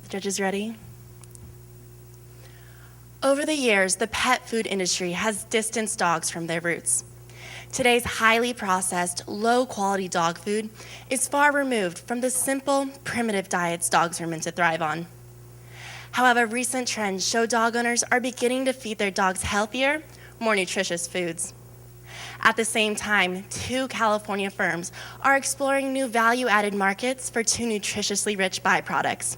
Judges ready? Over the years, the pet food industry has distanced dogs from their roots. Today's highly processed, low-quality dog food is far removed from the simple, primitive diets dogs are meant to thrive on. However, recent trends show dog owners are beginning to feed their dogs healthier, more nutritious foods. At the same time, 2 California firms are exploring new value-added markets for 2 nutritiously rich byproducts,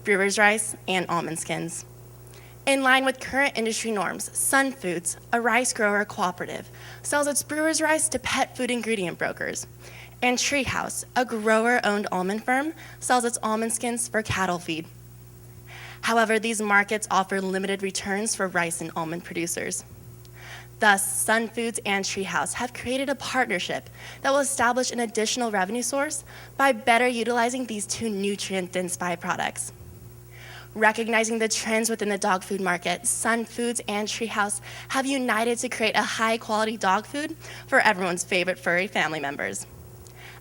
brewer's rice and almond skins. In line with current industry norms, Sun Foods, a rice grower cooperative, sells its brewer's rice to pet food ingredient brokers. And Treehouse, a grower-owned almond firm, sells its almond skins for cattle feed. However, these markets offer limited returns for rice and almond producers. Thus, Sun Foods and Treehouse have created a partnership that will establish an additional revenue source by better utilizing these 2 nutrient-dense byproducts. Recognizing the trends within the dog food market, Sun Foods and Treehouse have united to create a high-quality dog food for everyone's favorite furry family members.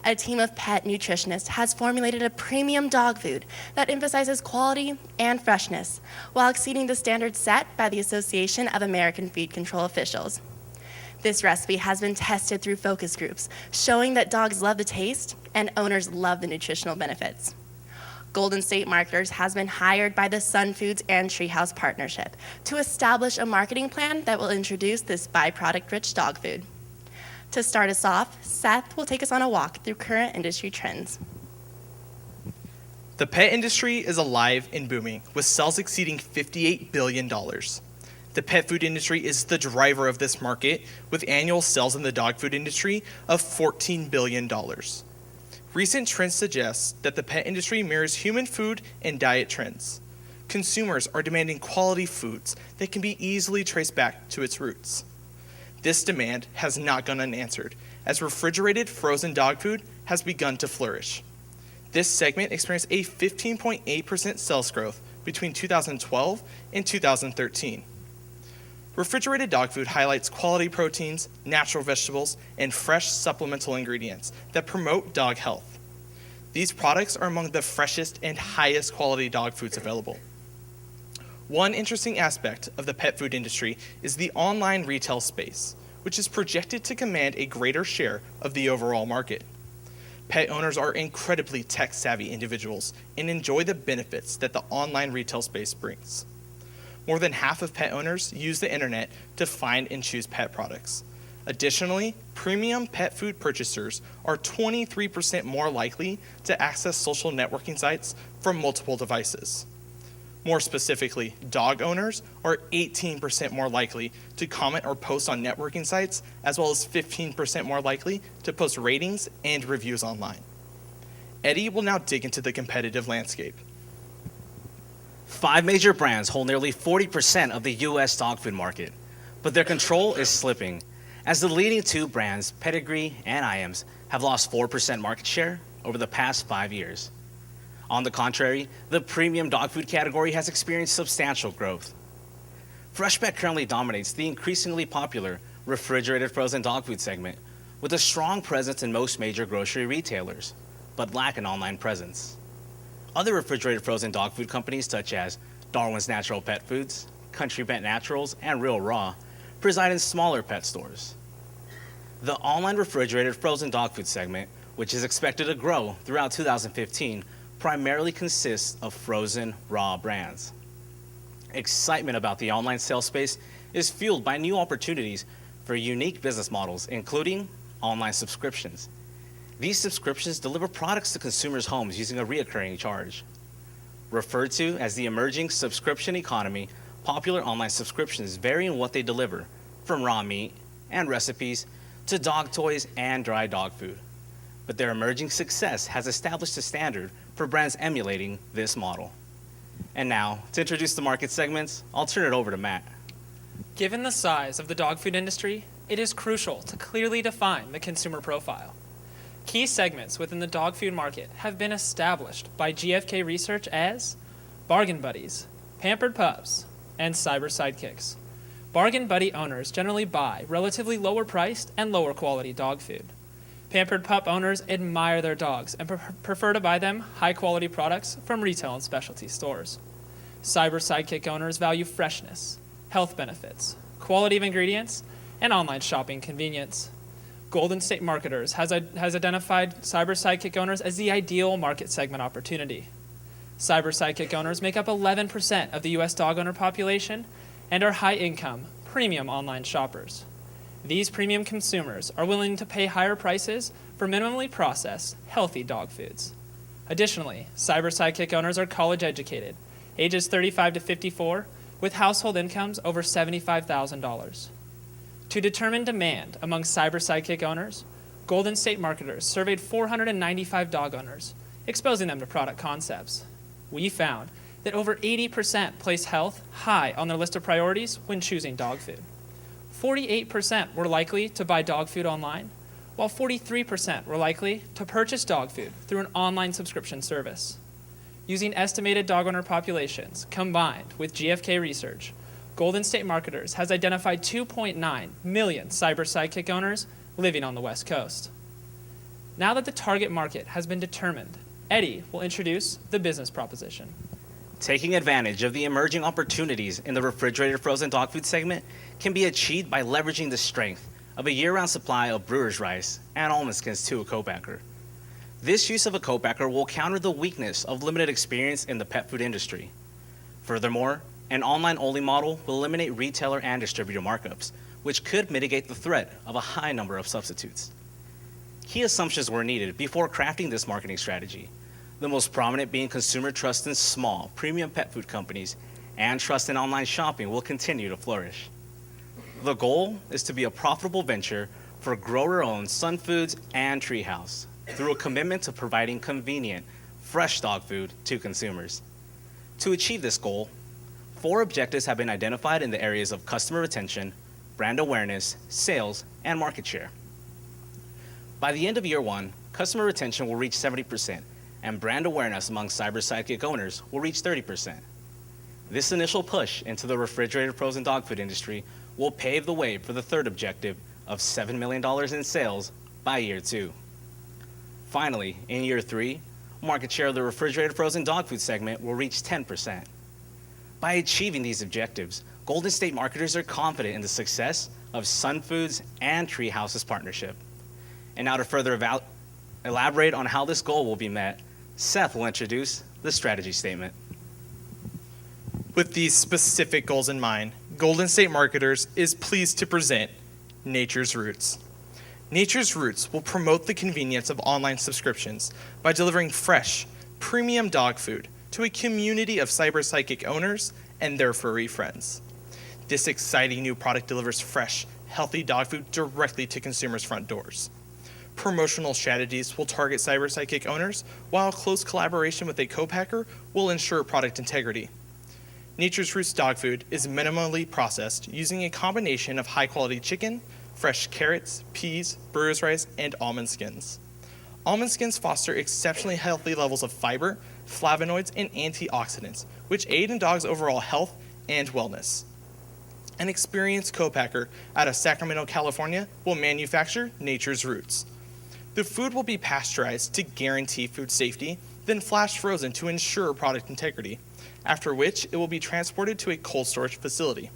A team of pet nutritionists has formulated a premium dog food that emphasizes quality and freshness while exceeding the standards set by the Association of American Feed Control Officials. This recipe has been tested through focus groups, showing that dogs love the taste and owners love the nutritional benefits. Golden State Marketers has been hired by the Sun Foods and Treehouse partnership to establish a marketing plan that will introduce this byproduct-rich dog food. To start us off, Seth will take us on a walk through current industry trends. The pet industry is alive and booming, with sales exceeding $58 billion. The pet food industry is the driver of this market, with annual sales in the dog food industry of $14 billion. Recent trends suggest that the pet industry mirrors human food and diet trends. Consumers are demanding quality foods that can be easily traced back to its roots. This demand has not gone unanswered, as refrigerated frozen dog food has begun to flourish. This segment experienced a 15.8% sales growth between 2012 and 2013. Refrigerated dog food highlights quality proteins, natural vegetables, and fresh supplemental ingredients that promote dog health. These products are among the freshest and highest quality dog foods available. One interesting aspect of the pet food industry is the online retail space, which is projected to command a greater share of the overall market. Pet owners are incredibly tech-savvy individuals and enjoy the benefits that the online retail space brings. More than half of pet owners use the internet to find and choose pet products. Additionally, premium pet food purchasers are 23% more likely to access social networking sites from multiple devices. More specifically, dog owners are 18% more likely to comment or post on networking sites, as well as 15% more likely to post ratings and reviews online. Eddie will now dig into the competitive landscape. 5 major brands hold nearly 40% of the U.S. dog food market, but their control is slipping, as the leading 2 brands, Pedigree and Iams, have lost 4% market share over the past 5 years. On the contrary, the premium dog food category has experienced substantial growth. Freshpet currently dominates the increasingly popular refrigerated frozen dog food segment, with a strong presence in most major grocery retailers, but lack an online presence. Other refrigerated frozen dog food companies such as Darwin's Natural Pet Foods, Country Pet Naturals, and Real Raw preside in smaller pet stores. The online refrigerated frozen dog food segment, which is expected to grow throughout 2015, primarily consists of frozen raw brands. Excitement about the online sales space is fueled by new opportunities for unique business models, including online subscriptions. These subscriptions deliver products to consumers' homes using a recurring charge. Referred to as the emerging subscription economy, popular online subscriptions vary in what they deliver, from raw meat and recipes to dog toys and dry dog food. But their emerging success has established a standard for brands emulating this model. And now, to introduce the market segments, I'll turn it over to Matt. Given the size of the dog food industry, it is crucial to clearly define the consumer profile. Key segments within the dog food market have been established by GfK Research as bargain buddies, pampered pups, and cyber sidekicks. Bargain buddy owners generally buy relatively lower priced and lower quality dog food. Pampered pup owners admire their dogs and prefer to buy them high-quality products from retail and specialty stores. Cyber Sidekick owners value freshness, health benefits, quality of ingredients, and online shopping convenience. Golden State Marketers has identified Cyber Sidekick owners as the ideal market segment opportunity. Cyber Sidekick owners make up 11% of the U.S. dog owner population and are high-income, premium online shoppers. These premium consumers are willing to pay higher prices for minimally processed, healthy dog foods. Additionally, Cyber Sidekick owners are college-educated, ages 35 to 54, with household incomes over $75,000. To determine demand among Cyber Sidekick owners, Golden State Marketers surveyed 495 dog owners, exposing them to product concepts. We found that over 80% place health high on their list of priorities when choosing dog food. 48% were likely to buy dog food online, while 43% were likely to purchase dog food through an online subscription service. Using estimated dog owner populations combined with GfK research, Golden State Marketers has identified 2.9 million Cyber Sidekick owners living on the West Coast. Now that the target market has been determined, Eddie will introduce the business proposition. Taking advantage of the emerging opportunities in the refrigerated frozen dog food segment can be achieved by leveraging the strength of a year-round supply of brewer's rice and almond skins to a co-packer. This use of a co-packer will counter the weakness of limited experience in the pet food industry. Furthermore, an online-only model will eliminate retailer and distributor markups, which could mitigate the threat of a high number of substitutes. Key assumptions were needed before crafting this marketing strategy, the most prominent being consumer trust in small, premium pet food companies, and trust in online shopping will continue to flourish. The goal is to be a profitable venture for grower-owned Sun Foods and Treehouse through a commitment to providing convenient, fresh dog food to consumers. To achieve this goal, 4 objectives have been identified in the areas of customer retention, brand awareness, sales, and market share. By the end of year 1, customer retention will reach 70%, and brand awareness among Cyber Sidekick owners will reach 30%. This initial push into the refrigerated frozen dog food industry will pave the way for the third objective of $7 million in sales by year 2. Finally, in year 3, market share of the refrigerated frozen dog food segment will reach 10%. By achieving these objectives, Golden State Marketers are confident in the success of Sun Foods and Treehouse's partnership. And now to further elaborate on how this goal will be met, Seth will introduce the strategy statement. With these specific goals in mind, Golden State Marketers is pleased to present Nature's Roots. Nature's Roots will promote the convenience of online subscriptions by delivering fresh, premium dog food to a community of Cyber Sidekick owners and their furry friends. This exciting new product delivers fresh, healthy dog food directly to consumers' front doors. Promotional strategies will target Cyber Sidekick owners, while close collaboration with a co-packer will ensure product integrity. Nature's Roots dog food is minimally processed using a combination of high-quality chicken, fresh carrots, peas, brewer's rice, and almond skins. Almond skins foster exceptionally healthy levels of fiber, flavonoids, and antioxidants, which aid in dogs' overall health and wellness. An experienced co-packer out of Sacramento, California, will manufacture Nature's Roots. The food will be pasteurized to guarantee food safety, then flash frozen to ensure product integrity, after which it will be transported to a cold storage facility.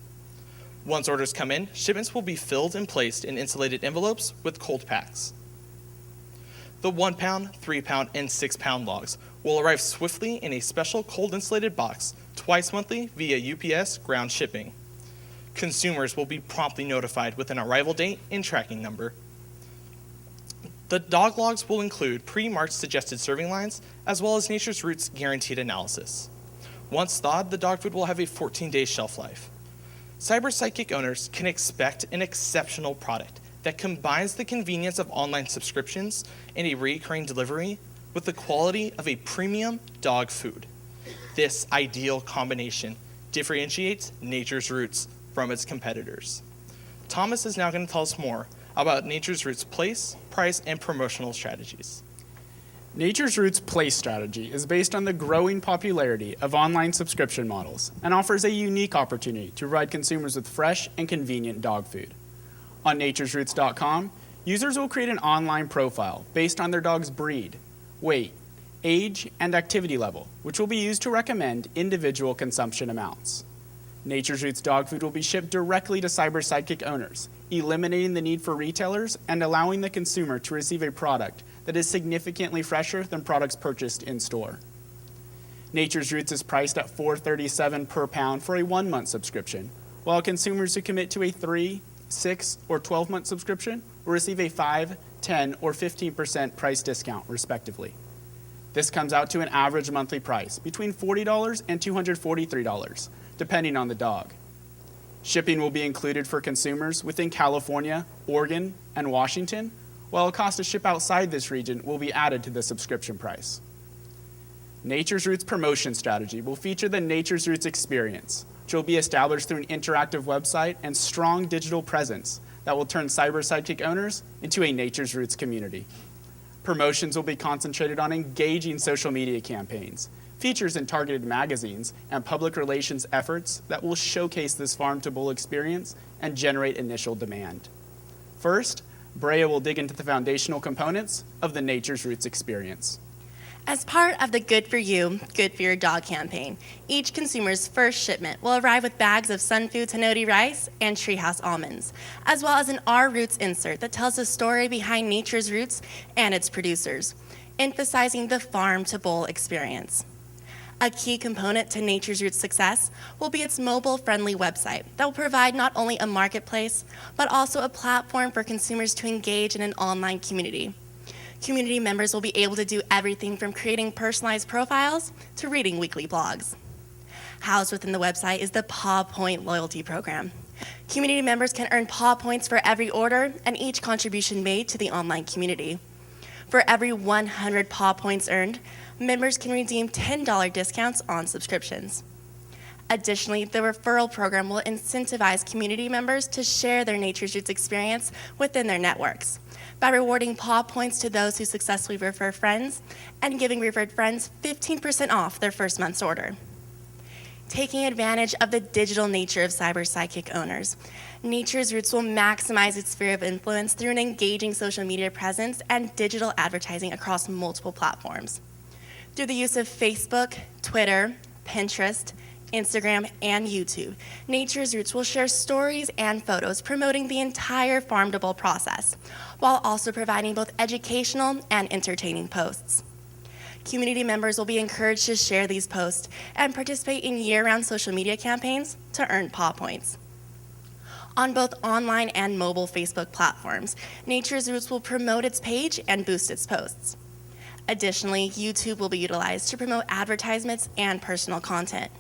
Once orders come in, shipments will be filled and placed in insulated envelopes with cold packs. The 1 pound, 3 pound, and 6 pound logs will arrive swiftly in a special cold insulated box twice monthly via UPS ground shipping. Consumers will be promptly notified with an arrival date and tracking number. The dog logs will include pre-marked suggested serving lines as well as Nature's Roots guaranteed analysis. Once thawed, the dog food will have a 14-day shelf life. Cyber Sidekick owners can expect an exceptional product that combines the convenience of online subscriptions and a recurring delivery with the quality of a premium dog food. This ideal combination differentiates Nature's Roots from its competitors. Thomas is now going to tell us more about Nature's Roots' place, price, and promotional strategies. Nature's Roots' place strategy is based on the growing popularity of online subscription models and offers a unique opportunity to provide consumers with fresh and convenient dog food. On naturesroots.com, Users will create an online profile based on their dog's breed, weight, age, and activity level, which will be used to recommend individual consumption amounts. Nature's Roots dog food will be shipped directly to Cyber Sidekick owners, eliminating the need for retailers and allowing the consumer to receive a product that is significantly fresher than products purchased in store. Nature's Roots is priced at $4.37 per pound for a 1-month subscription, while consumers who commit to a 3, 6, or 12-month subscription will receive a 5, 10, or 15% price discount, respectively. This comes out to an average monthly price between $40 and $243, depending on the dog. Shipping will be included for consumers within California, Oregon, and Washington, while a cost to ship outside this region will be added to the subscription price. Nature's Roots promotion strategy will feature the Nature's Roots experience, which will be established through an interactive website and strong digital presence that will turn Cyber Sidekick owners into a Nature's Roots community. Promotions will be concentrated on engaging social media campaigns, features in targeted magazines, and public relations efforts that will showcase this farm-to-bowl experience and generate initial demand. First, Brea will dig into the foundational components of the Nature's Roots experience. As part of the Good For You, Good For Your Dog campaign, each consumer's first shipment will arrive with bags of Sun Foods Hanodi rice and Treehouse almonds, as well as an Our Roots insert that tells the story behind Nature's Roots and its producers, emphasizing the farm-to-bowl experience. A key component to Nature's Roots' success will be its mobile-friendly website that will provide not only a marketplace, but also a platform for consumers to engage in an online community. Community members will be able to do everything from creating personalized profiles to reading weekly blogs. Housed within the website is the Paw Point loyalty program. Community members can earn Paw Points for every order and each contribution made to the online community. For every 100 Paw Points earned, members can redeem $10 discounts on subscriptions. Additionally, the referral program will incentivize community members to share their Nature's Roots experience within their networks by rewarding Paw Points to those who successfully refer friends and giving referred friends 15% off their first month's order. Taking advantage of the digital nature of Cyber Sidekick owners, Nature's Roots will maximize its sphere of influence through an engaging social media presence and digital advertising across multiple platforms. Through the use of Facebook, Twitter, Pinterest, Instagram, and YouTube, Nature's Roots will share stories and photos promoting the entire farm-to-bowl process, while also providing both educational and entertaining posts. Community members will be encouraged to share these posts and participate in year-round social media campaigns to earn Paw Points. On both online and mobile Facebook platforms, Nature's Roots will promote its page and boost its posts. Additionally, YouTube will be utilized to promote advertisements and personal content.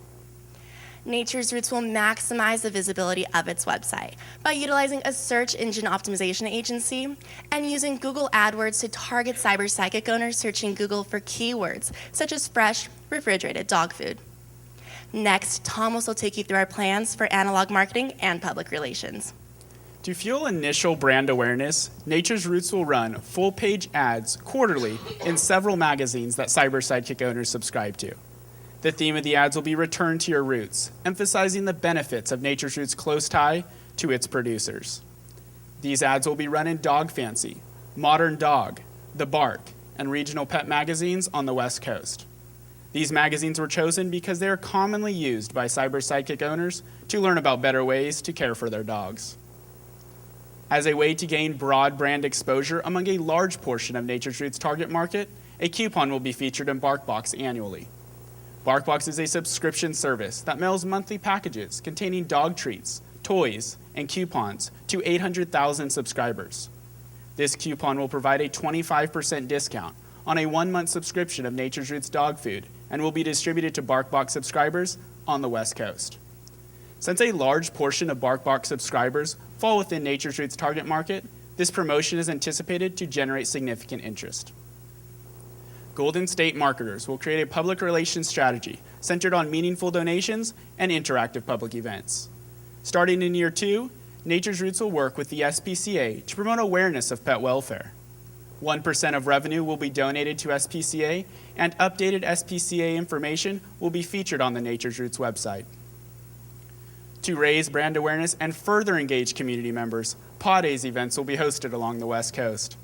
Nature's Roots will maximize the visibility of its website by utilizing a search engine optimization agency and using Google AdWords to target Cyber Sidekick owners searching Google for keywords such as fresh, refrigerated dog food. Next, Thomas will take you through our plans for analog marketing and public relations. To fuel initial brand awareness, Nature's Roots will run full-page ads quarterly in several magazines that Cyber Sidekick owners subscribe to. The theme of the ads will be Return to Your Roots, emphasizing the benefits of Nature's Roots' close tie to its producers. These ads will be run in Dog Fancy, Modern Dog, The Bark, and regional pet magazines on the West Coast. These magazines were chosen because they are commonly used by Cyber Sidekick owners to learn about better ways to care for their dogs. As a way to gain broad brand exposure among a large portion of Nature's Roots' target market, a coupon will be featured in BarkBox annually. BarkBox is a subscription service that mails monthly packages containing dog treats, toys, and coupons to 800,000 subscribers. This coupon will provide a 25% discount on a 1-month subscription of Nature's Roots dog food and will be distributed to BarkBox subscribers on the West Coast. Since a large portion of BarkBox subscribers fall within Nature's Roots' target market, this promotion is anticipated to generate significant interest. Golden State marketers will create a public relations strategy centered on meaningful donations and interactive public events. Starting in year 2, Nature's Roots will work with the SPCA to promote awareness of pet welfare. 1% of revenue will be donated to SPCA, and updated SPCA information will be featured on the Nature's Roots website. To raise brand awareness and further engage community members, Paw Days events will be hosted along the West Coast.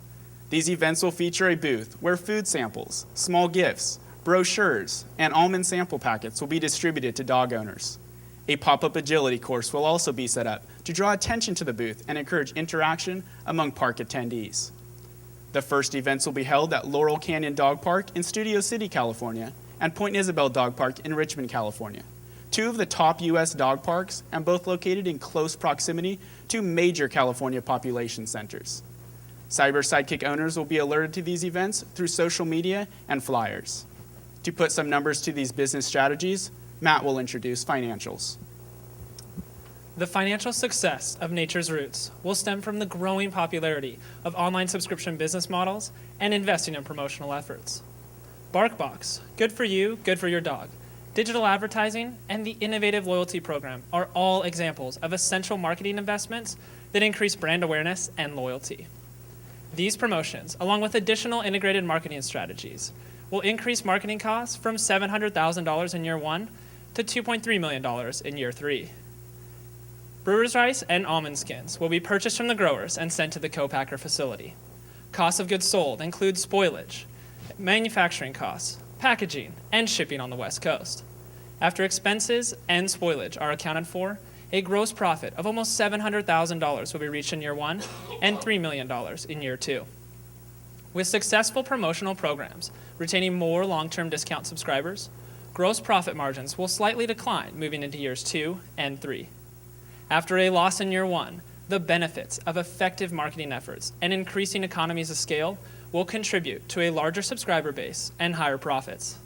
These events will feature a booth where food samples, small gifts, brochures, and almond sample packets will be distributed to dog owners. A pop-up agility course will also be set up to draw attention to the booth and encourage interaction among park attendees. The first events will be held at Laurel Canyon Dog Park in Studio City, California, and Point Isabel Dog Park in Richmond, California, two of the top U.S. dog parks and both located in close proximity to major California population centers. Cyber Sidekick owners will be alerted to these events through social media and flyers. To put some numbers to these business strategies, Matt will introduce financials. The financial success of Nature's Roots will stem from the growing popularity of online subscription business models and investing in promotional efforts. BarkBox, good for you, good for your dog, digital advertising, and the innovative loyalty program are all examples of essential marketing investments that increase brand awareness and loyalty. These promotions, along with additional integrated marketing strategies, will increase marketing costs from $700,000 in year 1 to $2.3 million in year 3. Brewer's rice and almond skins will be purchased from the growers and sent to the co-packer facility. Cost of goods sold include spoilage, manufacturing costs, packaging, and shipping on the West Coast. After expenses and spoilage are accounted for, a gross profit of almost $700,000 will be reached in year 1 and $3 million in year 2. With successful promotional programs retaining more long-term discount subscribers, gross profit margins will slightly decline moving into years 2 and 3. After a loss in year 1, the benefits of effective marketing efforts and increasing economies of scale will contribute to a larger subscriber base and higher profits.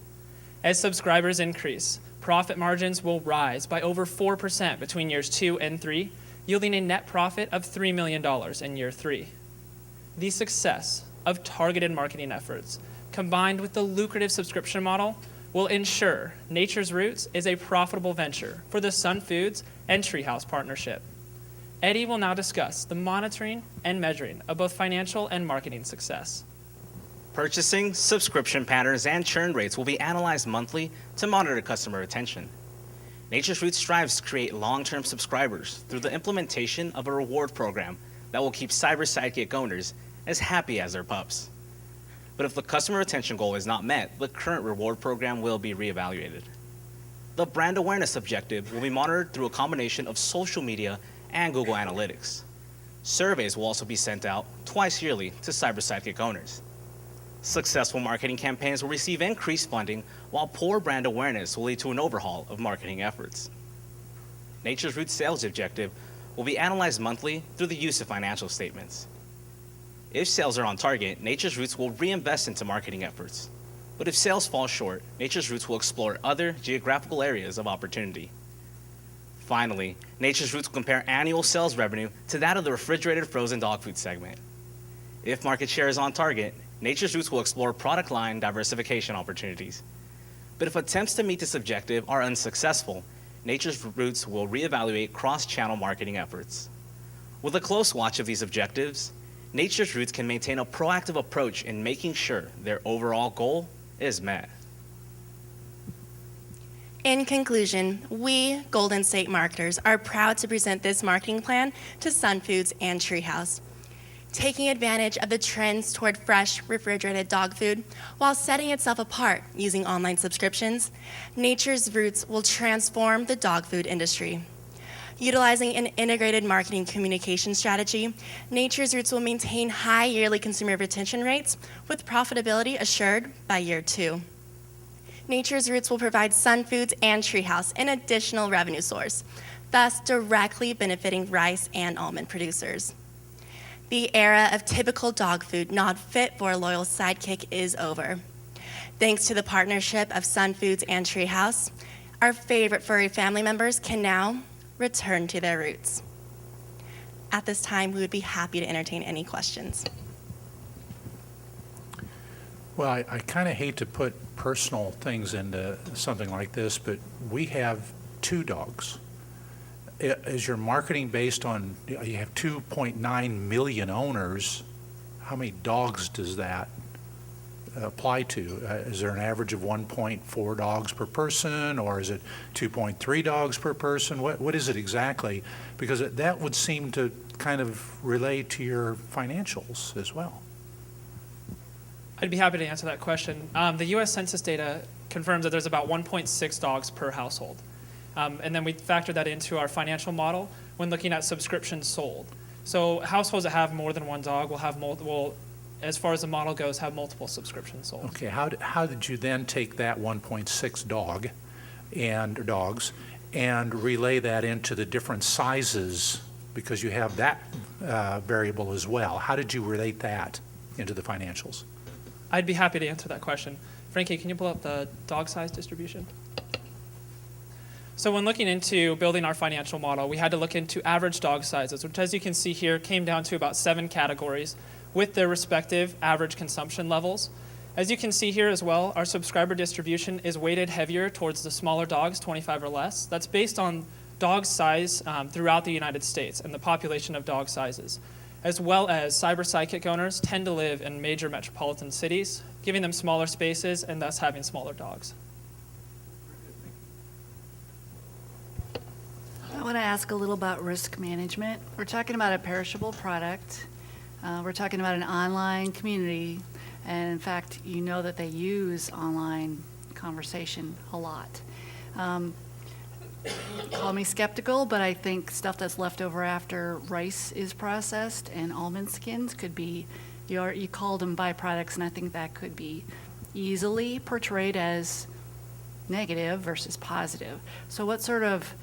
As subscribers increase, profit margins will rise by over 4% between years 2 and 3, yielding a net profit of $3 million in year 3. The success of targeted marketing efforts, combined with the lucrative subscription model, will ensure Nature's Roots is a profitable venture for the Sun Foods and Treehouse partnership. Eddie will now discuss the monitoring and measuring of both financial and marketing success. Purchasing, subscription patterns, and churn rates will be analyzed monthly to monitor customer retention. Nature's Roots strives to create long-term subscribers through the implementation of a reward program that will keep Cyber Sidekick owners as happy as their pups. But if the customer retention goal is not met, the current reward program will be reevaluated. The brand awareness objective will be monitored through a combination of social media and Google Analytics. Surveys will also be sent out twice yearly to Cyber Sidekick owners. Successful marketing campaigns will receive increased funding, while poor brand awareness will lead to an overhaul of marketing efforts. Nature's Roots sales objective will be analyzed monthly through the use of financial statements. If sales are on target, Nature's Roots will reinvest into marketing efforts. But if sales fall short, Nature's Roots will explore other geographical areas of opportunity. Finally, Nature's Roots will compare annual sales revenue to that of the refrigerated frozen dog food segment. If market share is on target, Nature's Roots will explore product line diversification opportunities. But if attempts to meet this objective are unsuccessful, Nature's Roots will reevaluate cross-channel marketing efforts. With a close watch of these objectives, Nature's Roots can maintain a proactive approach in making sure their overall goal is met. In conclusion, we Golden State marketers are proud to present this marketing plan to Sun Foods and Treehouse. Taking advantage of the trends toward fresh, refrigerated dog food while setting itself apart using online subscriptions, Nature's Roots will transform the dog food industry. Utilizing an integrated marketing communication strategy, Nature's Roots will maintain high yearly consumer retention rates with profitability assured by year 2. Nature's Roots will provide Sun Foods and Treehouse an additional revenue source, thus directly benefiting rice and almond producers. The era of typical dog food not fit for a loyal sidekick is over. Thanks to the partnership of Sun Foods and Treehouse, our favorite furry family members can now return to their roots. At this time, we would be happy to entertain any questions. Well, I kind of hate to put personal things into something like this, but we have 2 dogs. Is your marketing based on, you have 2.9 million owners, how many dogs does that apply to? Is there an average of 1.4 dogs per person, or is it 2.3 dogs per person? What is it exactly? Because that would seem to kind of relate to your financials as well. I'd be happy to answer that question. The U.S. Census data confirms that there's about 1.6 dogs per household. And then we factor that into our financial model when looking at subscriptions sold. So households that have more than one dog will have multiple, as far as the model goes, have multiple subscriptions sold. Okay, how did you then take that 1.6 dogs and relay that into the different sizes, because you have that variable as well? How did you relate that into the financials? I'd be happy to answer that question. Frankie, can you pull up the dog size distribution? So when looking into building our financial model, we had to look into average dog sizes, which, as you can see here, came down to about 7 categories with their respective average consumption levels. As you can see here as well, our subscriber distribution is weighted heavier towards the smaller dogs, 25 or less. That's based on dog size throughout the United States and the population of dog sizes, as well as cyber psychic owners tend to live in major metropolitan cities, giving them smaller spaces and thus having smaller dogs. I want to ask a little about risk management. We're talking about a perishable product. We're talking about an online community. And in fact, you know that they use online conversation a lot. Call me skeptical, but I think stuff that's left over after rice is processed and almond skins could be, you called them byproducts, and I think that could be easily portrayed as negative versus positive. So what sort of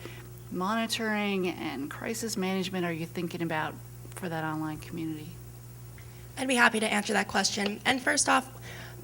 monitoring and crisis management are you thinking about for that online community? I'd be happy to answer that question. And first off,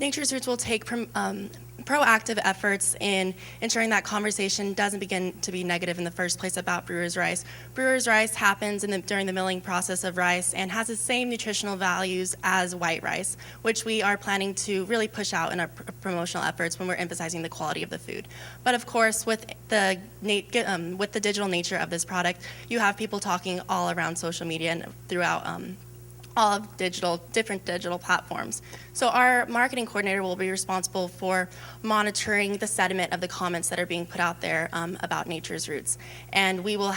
Nature's Roots will take proactive efforts in ensuring that conversation doesn't begin to be negative in the first place about brewer's rice. Brewer's rice happens during the milling process of rice and has the same nutritional values as white rice, which we are planning to really push out in our promotional efforts when we're emphasizing the quality of the food. But of course, with the digital nature of this product, you have people talking all around social media and throughout all of different digital platforms. So our marketing coordinator will be responsible for monitoring the sentiment of the comments that are being put out there about Nature's Roots. And we will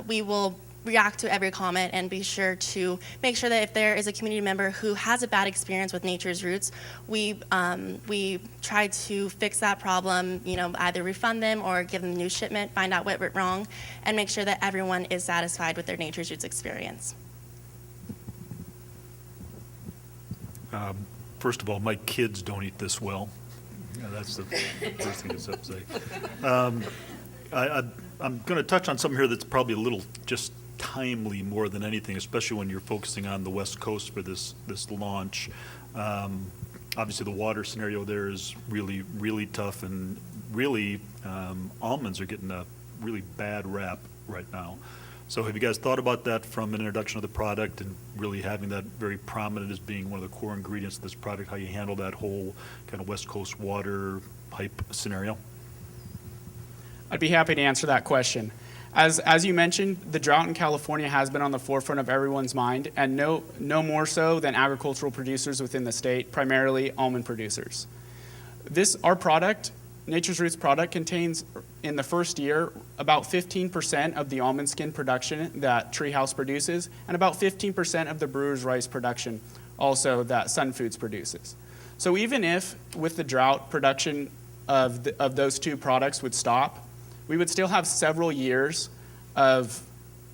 we will react to every comment and be sure to make sure that if there is a community member who has a bad experience with Nature's Roots, we try to fix that problem, either refund them or give them a new shipment, find out what went wrong, and make sure that everyone is satisfied with their Nature's Roots experience. First of all, my kids don't eat this well. That's the first thing that's up to say. I'm going to touch on something here that's probably a little just timely more than anything, especially when you're focusing on the West Coast for this launch. Obviously, the water scenario there is really, really tough, and really almonds are getting a really bad rap right now. So have you guys thought about that from an introduction of the product and really having that very prominent as being one of the core ingredients of this product, how you handle that whole kind of West Coast water pipe scenario? I'd be happy to answer that question. As you mentioned, the drought in California has been on the forefront of everyone's mind, and no more so than agricultural producers within the state, primarily almond producers. Our product, Nature's Roots product, contains in the first year about 15% of the almond skin production that Treehouse produces, and about 15% of the brewer's rice production also that Sun Foods produces. So even if with the drought production of those two products would stop, we would still have several years of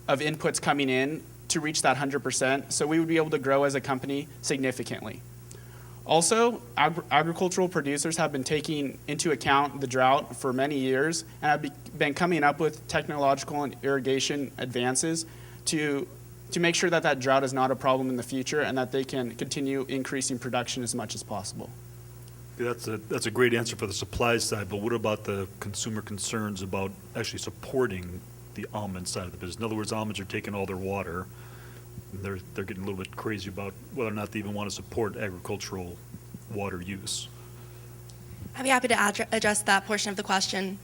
inputs coming in to reach that 100%, so we would be able to grow as a company significantly. Also, agricultural producers have been taking into account the drought for many years and have been coming up with technological and irrigation advances to make sure that drought is not a problem in the future and that they can continue increasing production as much as possible. That's a great answer for the supply side, but what about the consumer concerns about actually supporting the almond side of the business? In other words, almonds are taking all their water. They're getting a little bit crazy about whether or not they even want to support agricultural water use. I'd be happy to address that portion of the question.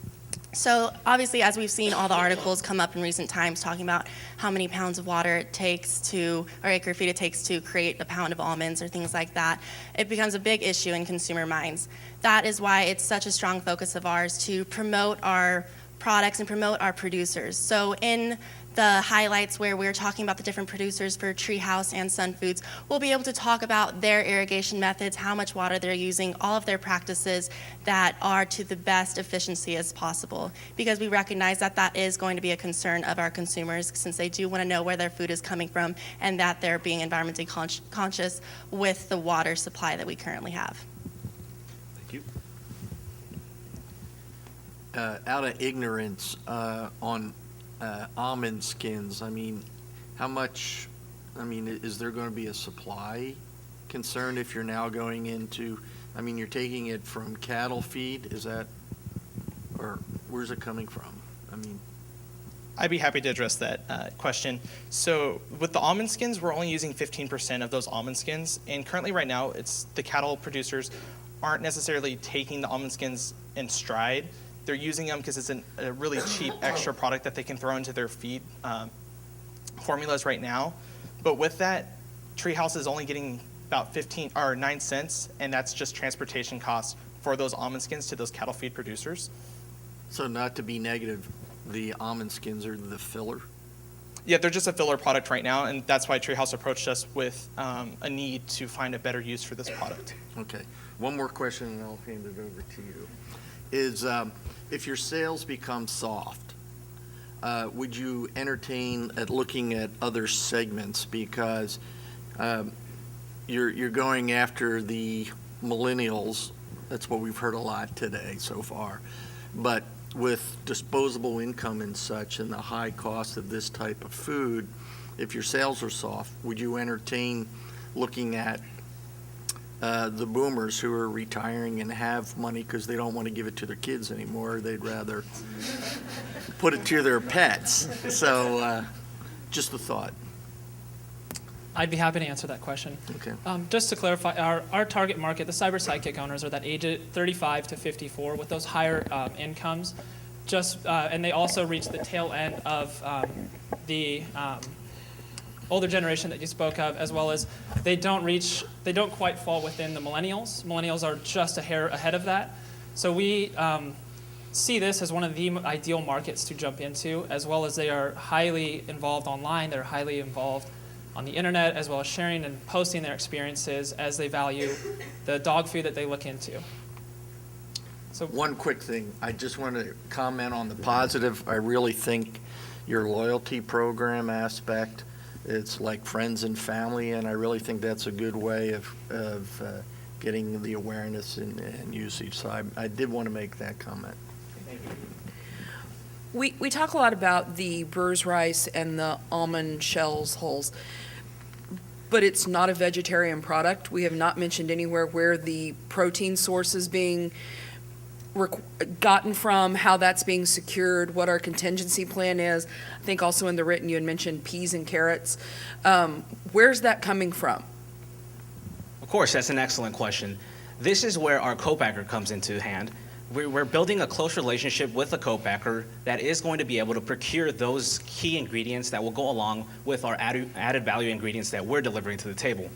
So obviously, as we've seen all the articles come up in recent times talking about how many pounds of water it takes to, or acre feet it takes to create a pound of almonds or things like that, it becomes a big issue in consumer minds. That is why it's such a strong focus of ours to promote our products and promote our producers. So in the highlights where we're talking about the different producers for Treehouse and Sun Foods, we'll be able to talk about their irrigation methods, how much water they're using, all of their practices that are to the best efficiency as possible, because we recognize that that is going to be a concern of our consumers, since they do want to know where their food is coming from and that they're being environmentally conscious with the water supply that we currently have. Thank you. Out of ignorance on almond skins, I mean, how much, I mean, is there going to be a supply concern if you're now going into, I mean, you're taking it from cattle feed, is that, or where's it coming from? I mean, I'd be happy to address that question. So with the almond skins, we're only using 15% of those almond skins, and currently right now, it's the cattle producers aren't necessarily taking the almond skins in stride. They're using them because it's a really cheap extra product that they can throw into their feed formulas right now. But with that, Treehouse is only getting about 9 cents, and that's just transportation costs for those almond skins to those cattle feed producers. so not to be negative, the almond skins are the filler? Yeah, they're just a filler product right now, and that's why Treehouse approached us with a need to find a better use for this product. Okay. One more question and I'll hand it over to you. Is if your sales become soft, would you entertain at looking at other segments? Because you're going after the millennials. That's what we've heard a lot today so far. But with disposable income and such and the high cost of this type of food, if your sales are soft, would you entertain looking at the boomers who are retiring and have money because they don't want to give it to their kids anymore? They'd rather put it to their pets. So just a thought. I'd be happy to answer that question. Okay. Just to clarify, our target market, the cyber sidekick owners, are that age 35 to 54 with those higher incomes. And they also reach the tail end of the older generation that you spoke of, as well as they don't quite fall within the millennials. Millennials are just a hair ahead of that. So we see this as one of the ideal markets to jump into, as well as they are highly involved online. They're highly involved on the internet, as well as sharing and posting their experiences as they value the dog food that they look into. So One quick thing, I just want to comment on the positive. I really think your loyalty program aspect, it's like friends and family, and I really think that's a good way of getting the awareness and usage. So I did want to make that comment. We talk a lot about the brewer's rice and the almond shells hulls, but it's not a vegetarian product. We have not mentioned anywhere where the protein source is being gotten from, how that's being secured, what our contingency plan is. I think also in the written you had mentioned peas and carrots. Where's that coming from? Of course, that's an excellent question. This is where our co-packer comes into hand. We're building a close relationship with a co-packer that is going to be able to procure those key ingredients that will go along with our added value ingredients that we're delivering to the table.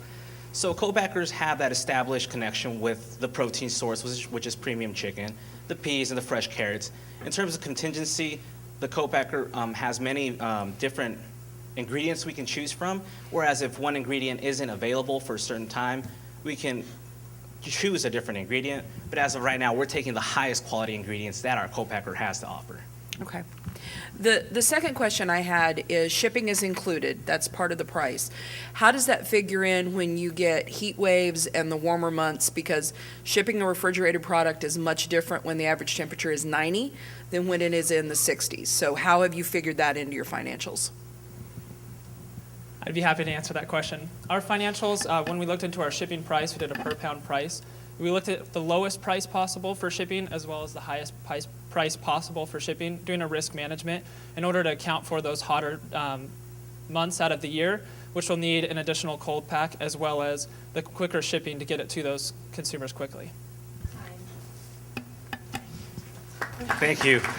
So co-packers have that established connection with the protein source, which is premium chicken, the peas, and the fresh carrots. In terms of contingency, the co-packer has many different ingredients we can choose from, whereas if one ingredient isn't available for a certain time, we can choose a different ingredient. But as of right now, we're taking the highest quality ingredients that our co-packer has to offer. Okay. The second question I had is shipping is included. That's part of the price. How does that figure in when you get heat waves and the warmer months? Because shipping a refrigerated product is much different when the average temperature is 90 than when it is in the 60s. So how have you figured that into your financials? I'd be happy to answer that question. Our financials, when we looked into our shipping price, we did a per pound price. We looked at the lowest price possible for shipping as well as the highest price possible for shipping, doing a risk management in order to account for those hotter months out of the year, which will need an additional cold pack as well as the quicker shipping to get it to those consumers quickly. Thank you.